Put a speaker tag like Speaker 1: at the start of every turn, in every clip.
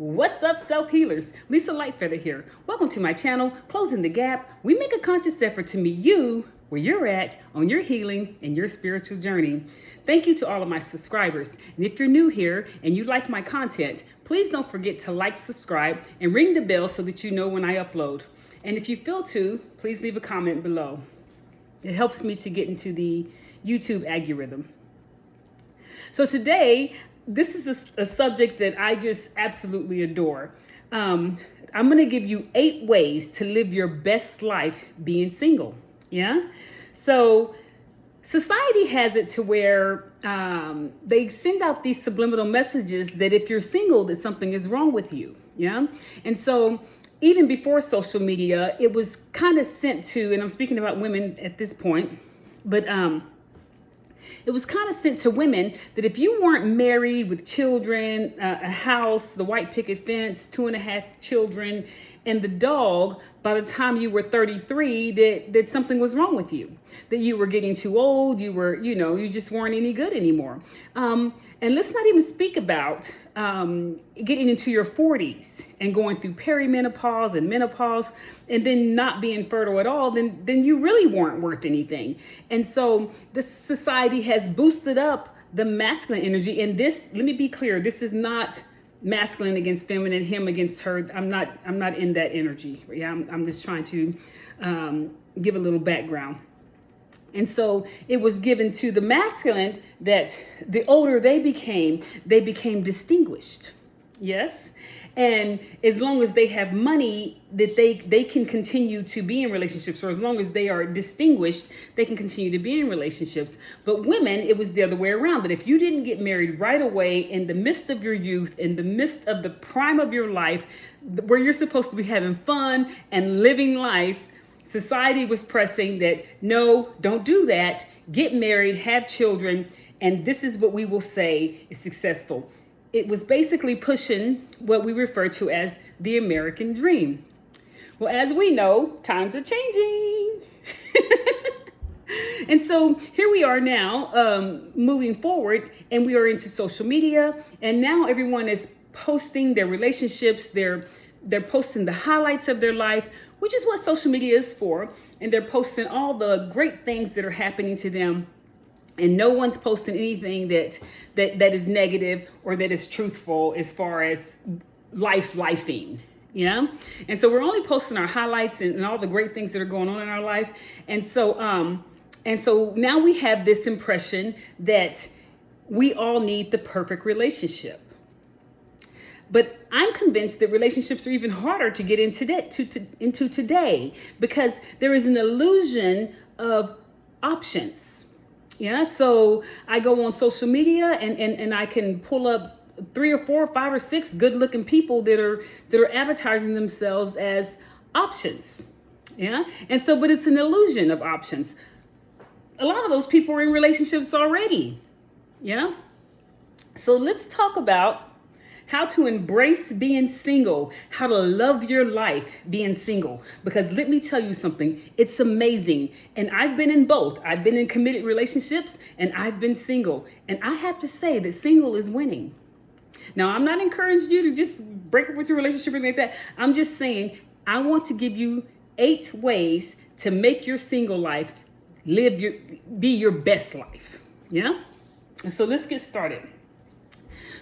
Speaker 1: What's up, self-healers? Lisa Lightfeather here. Welcome to my channel, Closing the Gap. We make a conscious effort to meet you where you're at on your healing and your spiritual journey. Thank you to all of my subscribers. And if you're new here and you like my content, please don't forget to like, subscribe, and ring the bell so that you know when I upload. And if you feel to, please leave a comment below. It helps me to get into the YouTube algorithm. So today, this is a subject that I just absolutely adore. I'm going to give you 8 ways to live your best life being single. Yeah. So society has it to where they send out these subliminal messages that if you're single, that something is wrong with you. Yeah. And so even before social media, it was kind of sent to, and I'm speaking about women at this point, but it was kind of sent to women that if you weren't married with children, a house, the white picket fence, 2.5 children, and the dog, by the time you were 33, that something was wrong with you, that you were getting too old, you just weren't any good anymore. And let's not even speak about getting into your 40s and going through perimenopause and menopause and then not being fertile at all, then you really weren't worth anything. And so this society has boosted up the masculine energy. And this, let me be clear, this is not masculine against feminine, him against her. I'm not in that energy. Yeah, I'm just trying to give a little background. And so it was given to the masculine that the older they became distinguished. Yes. And as long as they have money, that they can continue to be in relationships, or as long as they are distinguished, they can continue to be in relationships. But women, it was the other way around, that if you didn't get married right away in the midst of your youth, in the midst of the prime of your life, where you're supposed to be having fun and living life, society was pressing that, no, don't do that. Get married, have children, and this is what we will say is successful. It was basically pushing what we refer to as the American dream. Well, as we know, times are changing. And so here we are now, moving forward, and we are into social media, and now everyone is posting their relationships, they're posting the highlights of their life, which is what social media is for, and they're posting all the great things that are happening to them. And no one's posting anything that is negative or that is truthful as far as lifing, yeah? And so we're only posting our highlights and all the great things that are going on in our life. And so now we have this impression that we all need the perfect relationship. But I'm convinced that relationships are even harder to get into today because there is an illusion of options. Yeah, so I go on social media and I can pull up 3 or 4 or 5 or 6 good-looking people that are advertising themselves as options. Yeah, and so, but it's an illusion of options. A lot of those people are in relationships already. Yeah, so let's talk about how to embrace being single, how to love your life being single. Because let me tell you something, it's amazing. And I've been in both. I've been in committed relationships and I've been single. And I have to say that single is winning. Now, I'm not encouraging you to just break up with your relationship or anything like that. I'm just saying, I want to give you 8 ways to make your single life be your best life. Yeah? And so let's get started.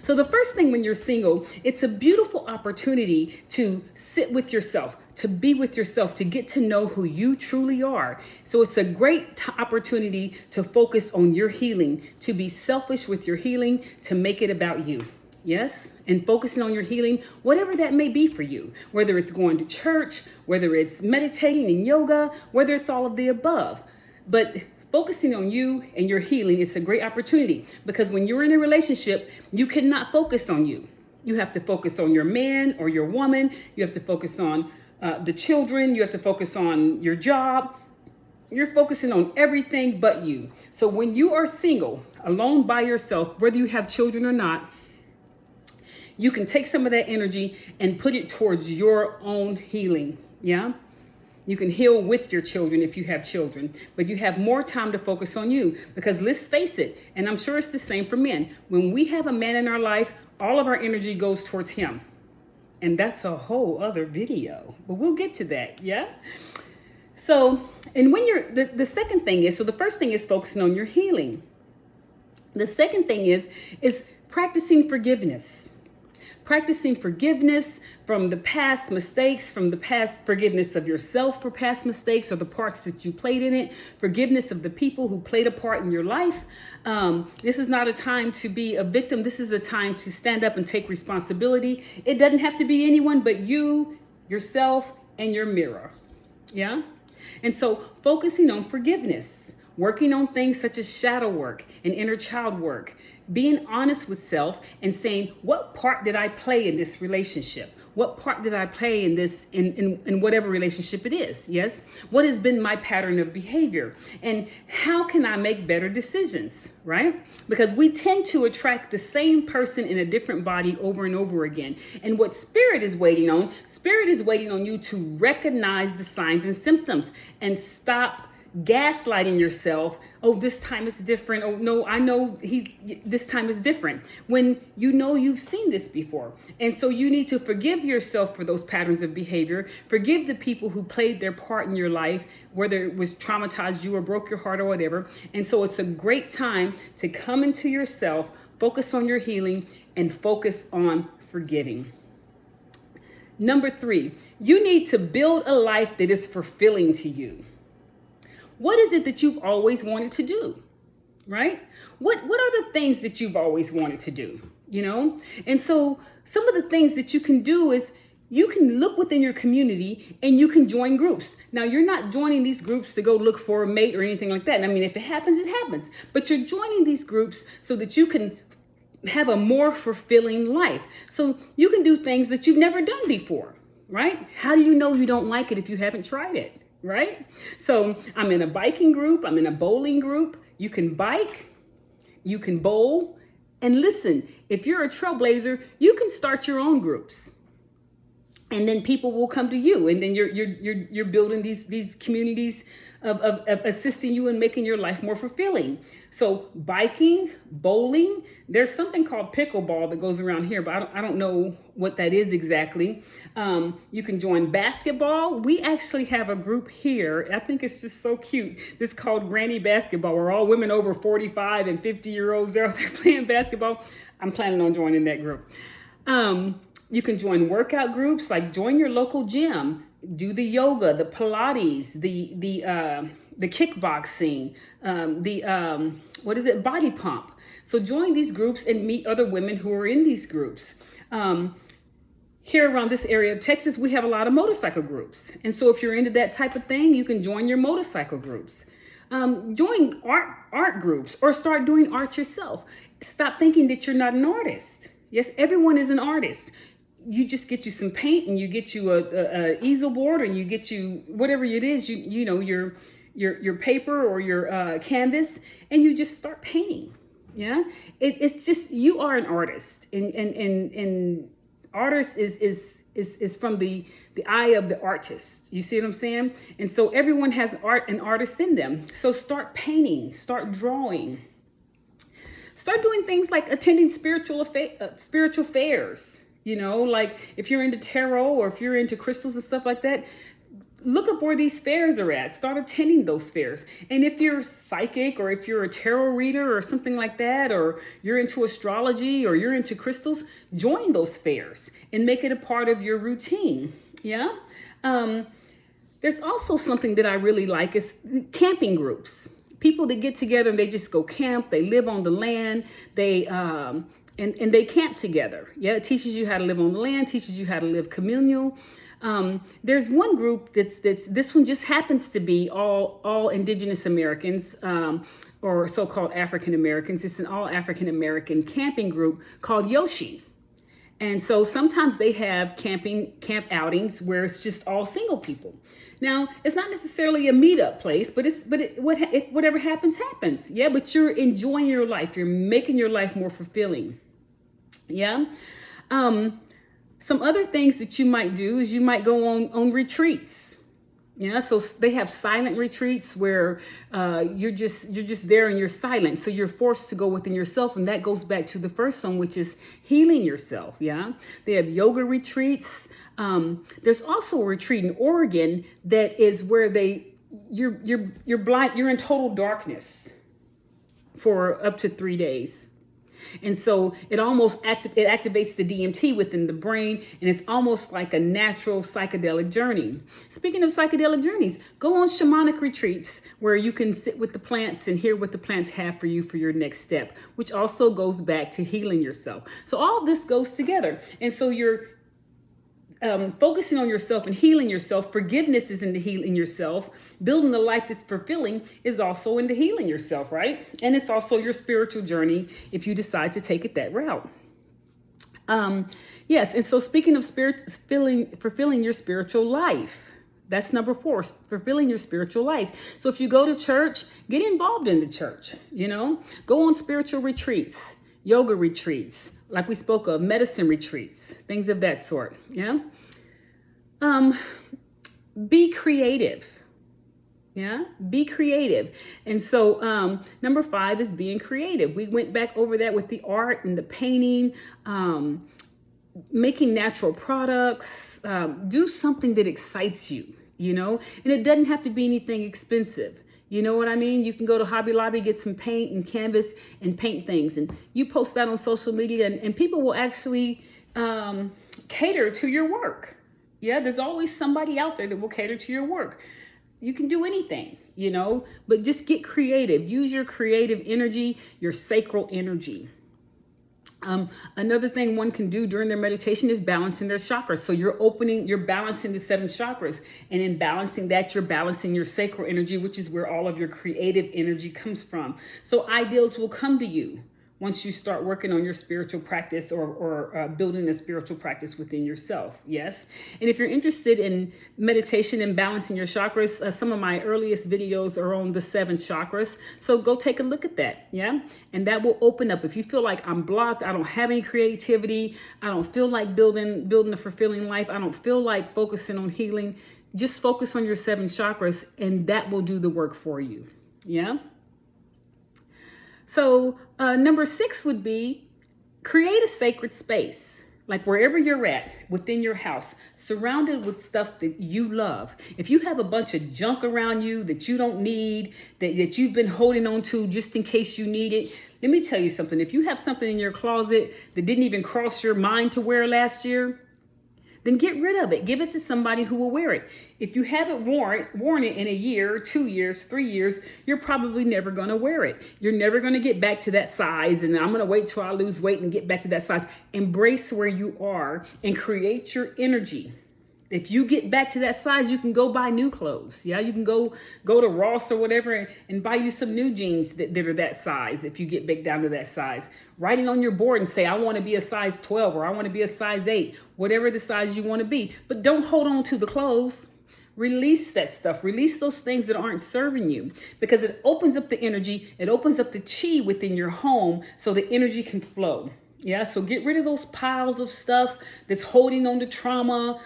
Speaker 1: So the first thing when you're single, it's a beautiful opportunity to sit with yourself, to be with yourself, to get to know who you truly are. So it's a great opportunity to focus on your healing, to be selfish with your healing, to make it about you. Yes? And focusing on your healing, whatever that may be for you, whether it's going to church, whether it's meditating and yoga, whether it's all of the above. But focusing on you and your healing is a great opportunity because when you're in a relationship, you cannot focus on you. You have to focus on your man or your woman. You have to focus on the children. You have to focus on your job. You're focusing on everything but you. So when you are single, alone by yourself, whether you have children or not, you can take some of that energy and put it towards your own healing. Yeah. You can heal with your children if you have children, but you have more time to focus on you because let's face it, and I'm sure it's the same for men. When we have a man in our life, all of our energy goes towards him. And that's a whole other video, but we'll get to that. Yeah. So, and when you're, the second thing is, so the first thing is focusing on your healing. The second thing is practicing forgiveness. Practicing forgiveness from the past mistakes, from the past, forgiveness of yourself for past mistakes or the parts that you played in it, forgiveness of the people who played a part in your life. This is not a time to be a victim. This is a time to stand up and take responsibility. It doesn't have to be anyone but you, yourself, and your mirror. Yeah? And so focusing on forgiveness, working on things such as shadow work and inner child work, being honest with self and saying, what part did I play in this relationship? What part did I play in this, in whatever relationship it is? Yes. What has been my pattern of behavior? And how can I make better decisions? Right? Because we tend to attract the same person in a different body over and over again. And what Spirit is waiting on you to recognize the signs and symptoms and stop gaslighting yourself. Oh, this time it's different. Oh no, I know this time is different, when you know you've seen this before. And so you need to forgive yourself for those patterns of behavior. Forgive the people who played their part in your life, whether it was traumatized you or broke your heart or whatever. And so it's a great time to come into yourself, focus on your healing, and focus on forgiving. Number 3, you need to build a life that is fulfilling to you. What is it that you've always wanted to do? Right? What are the things that you've always wanted to do? You know? And so some of the things that you can do is you can look within your community and you can join groups. Now, you're not joining these groups to go look for a mate or anything like that. I mean, if it happens, it happens. But you're joining these groups so that you can have a more fulfilling life. So you can do things that you've never done before, right? How do you know you don't like it if you haven't tried it? Right? So I'm in a biking group. I'm in a bowling group. You can bike, you can bowl, and listen, if you're a trailblazer, you can start your own groups. And then people will come to you, and then you're building these communities of assisting you in making your life more fulfilling. So biking, bowling, there's something called pickleball that goes around here, but I don't know what that is exactly. You can join basketball. We actually have a group here. I think it's just so cute. This is called Granny Basketball, where all women over 45 and 50-year-olds are out there playing basketball. I'm planning on joining that group. You can join workout groups, like join your local gym. Do the yoga, the Pilates, the kickboxing, body pump. So join these groups and meet other women who are in these groups. Here around this area of Texas, we have a lot of motorcycle groups. And so if you're into that type of thing, you can join your motorcycle groups. Join art groups, or start doing art yourself. Stop thinking that you're not an artist. Yes, everyone is an artist. You just get you some paint, and you get you a easel board, and you get you whatever it is, you know, your paper or your canvas, and you just start painting. Yeah, it's just, you are an artist, and artist is from the eye of the artist. You see what I'm saying? And so everyone has an artist in them. So start painting, start drawing, start doing things like attending spiritual fairs. You know, like if you're into tarot or if you're into crystals and stuff like that, look up where these fairs are at. Start attending those fairs. And if you're psychic, or if you're a tarot reader or something like that, or you're into astrology or you're into crystals, join those fairs and make it a part of your routine. Yeah. There's also something that I really like is camping groups. People that get together and they just go camp. They live on the land. And they camp together. Yeah, it teaches you how to live on the land, teaches you how to live communal. There's one group this one just happens to be all Indigenous Americans, or so-called African Americans. It's an all African American camping group called Yoshi. And so sometimes they have camp outings where it's just all single people. Now, it's not necessarily a meetup place, but whatever happens, happens. Yeah, but you're enjoying your life. You're making your life more fulfilling. Yeah. Some other things that you might do is you might go on retreats. Yeah, so they have silent retreats where you're just there and you're silent. So you're forced to go within yourself, and that goes back to the first one, which is healing yourself. Yeah, they have yoga retreats. There's also a retreat in Oregon that is where you're blind, you're in total darkness for up to 3 days. And so it almost it activates the DMT within the brain, and it's almost like a natural psychedelic journey. Speaking of psychedelic journeys, go on shamanic retreats where you can sit with the plants and hear what the plants have for you for your next step, which also goes back to healing yourself. So all this goes together. And so you're focusing on yourself and healing yourself. Forgiveness is into healing yourself. Building a life that's fulfilling is also into healing yourself, right? And it's also your spiritual journey if you decide to take it that route. Yes, and so speaking of fulfilling your spiritual life, that's number 4, fulfilling your spiritual life. So if you go to church, get involved in the church, go on spiritual retreats, yoga retreats, like we spoke of, medicine retreats, things of that sort. Yeah. Be creative. Yeah. Be creative. And so number 5 is being creative. We went back over that with the art and the painting, making natural products. Do something that excites you, and it doesn't have to be anything expensive. You know what I mean? You can go to Hobby Lobby, get some paint and canvas and paint things. And you post that on social media and people will actually cater to your work. Yeah, there's always somebody out there that will cater to your work. You can do anything, but just get creative. Use your creative energy, your sacral energy. Another thing one can do during their meditation is balancing their chakras. So you're balancing the 7 chakras, and in balancing that, you're balancing your sacral energy, which is where all of your creative energy comes from. So ideals will come to you once you start working on your spiritual practice or building a spiritual practice within yourself. Yes. And if you're interested in meditation and balancing your chakras, some of my earliest videos are on the 7 chakras. So go take a look at that. Yeah. And that will open up. If you feel like I'm blocked, I don't have any creativity, I don't feel like building a fulfilling life, I don't feel like focusing on healing, just focus on your 7 chakras and that will do the work for you. Yeah. So number 6 would be create a sacred space, like wherever you're at within your house, surrounded with stuff that you love. If you have a bunch of junk around you that you don't need, that you've been holding on to just in case you need it, let me tell you something. If you have something in your closet that didn't even cross your mind to wear last year, then get rid of it. Give it to somebody who will wear it. If you haven't worn it in a year, 2 years, 3 years, you're probably never going to wear it. You're never going to get back to that size. And I'm going to wait till I lose weight and get back to that size. Embrace where you are and create your energy. If you get back to that size, you can go buy new clothes. Yeah, you can go to Ross or whatever and buy you some new jeans that are that size. If you get back down to that size, write it on your board and say, I want to be a size 12 or I want to be a size 8, whatever the size you want to be. But don't hold on to the clothes. Release that stuff. Release those things that aren't serving you, because it opens up the energy. It opens up the chi within your home so the energy can flow. Yeah, so get rid of those piles of stuff that's holding on to trauma.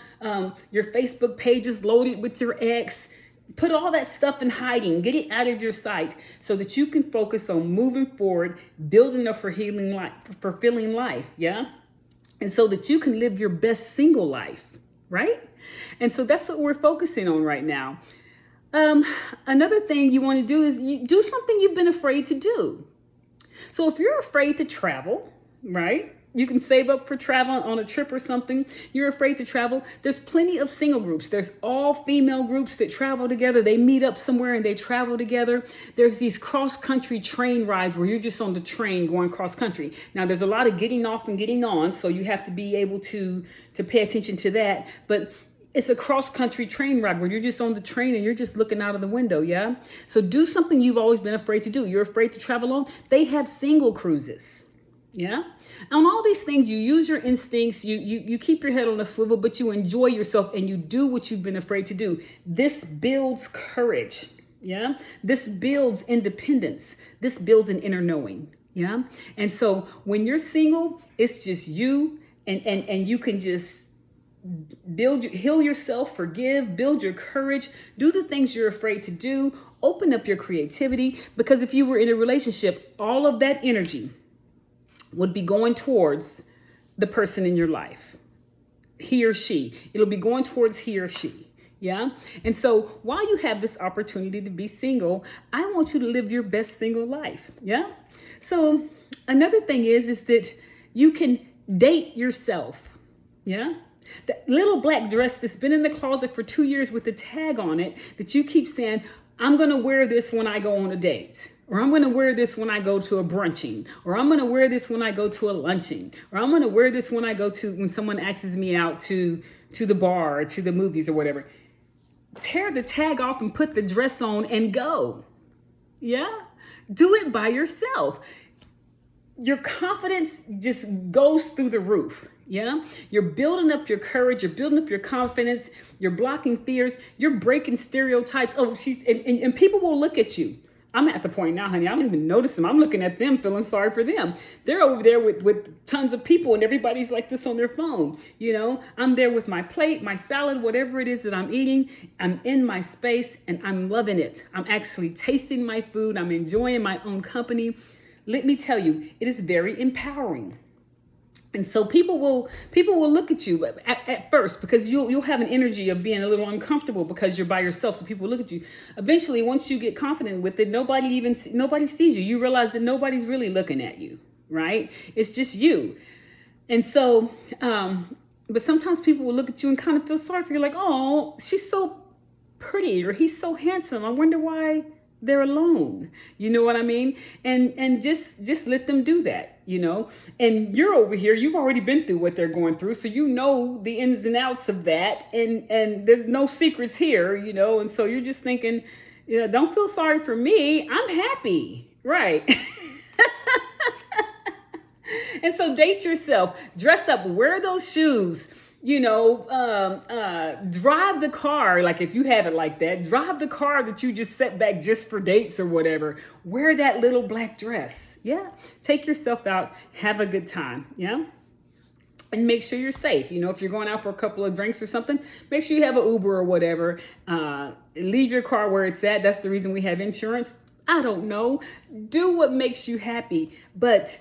Speaker 1: Your Facebook page is loaded with your ex. Put all that stuff in hiding. Get it out of your sight so that you can focus on moving forward, building a fulfilling life. Yeah, and so that you can live your best single life, right? And so that's what we're focusing on right now. Another thing you want to do is do something you've been afraid to do. So if you're afraid to travel, right? You can save up for travel on a trip or something. You're afraid to travel. There's plenty of single groups. There's all female groups that travel together. They meet up somewhere and they travel together. There's these cross-country train rides where you're just on the train going cross-country. Now, there's a lot of getting off and getting on, so you have to be able to pay attention to that. But it's a cross-country train ride where you're just on the train and you're just looking out of the window, yeah? So do something you've always been afraid to do. You're afraid to travel alone. They have single cruises. Yeah. On all these things, you use your instincts, you keep your head on a swivel, but you enjoy yourself and you do what you've been afraid to do. This builds courage. Yeah. This builds independence. This builds an inner knowing. Yeah. And so when you're single, it's just you and you can just heal yourself, forgive, build your courage, do the things you're afraid to do, open up your creativity. Because if you were in a relationship, all of that energy would be going towards the person in your life, he or she. It'll be going towards he or she. Yeah. And so while you have this opportunity to be single, I want you to live your best single life. Yeah. So another thing is that you can date yourself. Yeah. That little black dress that's been in the closet for 2 years with the tag on it that you keep saying, I'm going to wear this when I go on a date, or I'm going to wear this when I go to a brunching, or I'm going to wear this when I go to a luncheon, or I'm going to wear this when someone asks me out to the bar or to the movies or whatever. Tear the tag off and put the dress on and go. Yeah. Do it by yourself. Your confidence just goes through the roof. Yeah. You're building up your courage. You're building up your confidence. You're blocking fears. You're breaking stereotypes. Oh, and people will look at you. I'm at the point now, honey, I don't even notice them. I'm looking at them, feeling sorry for them. They're over there with tons of people and everybody's like this on their phone. You know, I'm there with my plate, my salad, whatever it is that I'm eating. I'm in my space and I'm loving it. I'm actually tasting my food. I'm enjoying my own company. Let me tell you, it is very empowering. And so people will look at you at first because you'll have an energy of being a little uncomfortable because you're by yourself. So people look at you. Eventually, once you get confident with it, nobody sees you. You realize that nobody's really looking at you, right? It's just you. And so, but sometimes people will look at you and kind of feel sorry for you, like, oh, she's so pretty or he's so handsome. I wonder why they're alone. You know what I mean? And just let them do that, you know? And you're over here, you've already been through what they're going through. So you know the ins and outs of that. And there's no secrets here, you know? And so you're just thinking, you know, don't feel sorry for me. I'm happy. Right. And so date yourself, dress up, wear those shoes. You know, drive the car, like if you have it like that, drive the car that you just set back just for dates or whatever. Wear that little black dress. Yeah. Take yourself out. Have a good time. Yeah. And make sure you're safe. You know, if you're going out for a couple of drinks or something, make sure you have an Uber or whatever. Leave your car where it's at. That's the reason we have insurance. I don't know. Do what makes you happy, but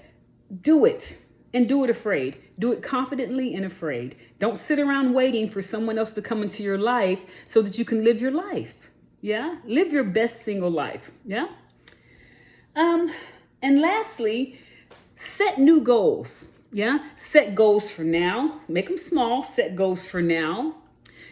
Speaker 1: do it. And do it afraid. Do it confidently and afraid. Don't sit around waiting for someone else to come into your life so that you can live your life. Yeah? Live your best single life. Yeah? And lastly, set new goals. Yeah? Set goals for now. Make them small. Set goals for now.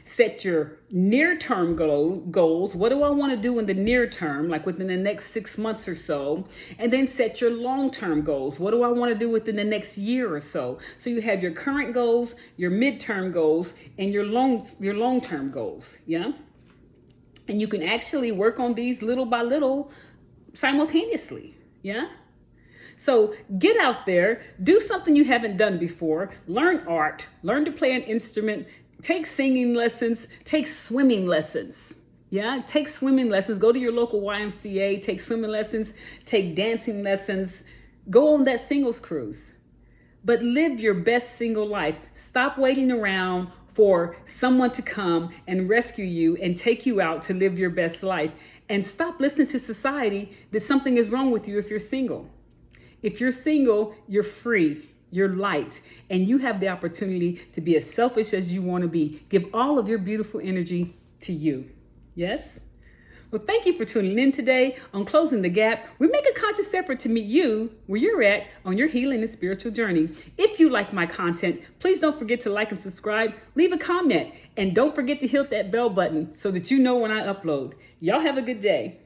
Speaker 1: Set your near-term goals. What do I want to do in the near term, like within the next 6 months or so? And then set your long-term goals. What do I want to do within the next year or so? So you have your current goals, your midterm goals, and your long-term goals. Yeah. And you can actually work on these little by little simultaneously. Yeah. So get out there, do something you haven't done before, learn art, learn to play an instrument, take singing lessons, take swimming lessons. Yeah, take swimming lessons. Go to your local YMCA, take swimming lessons, take dancing lessons. Go on that singles cruise. But live your best single life. Stop waiting around for someone to come and rescue you and take you out to live your best life. And stop listening to society that something is wrong with you if you're single. If you're single, you're free. You're light, and you have the opportunity to be as selfish as you want to be. Give all of your beautiful energy to you. Yes? Well, thank you for tuning in today on Closing the Gap. We make a conscious effort to meet you where you're at on your healing and spiritual journey. If you like my content, please don't forget to like and subscribe, leave a comment, and don't forget to hit that bell button so that you know when I upload. Y'all have a good day.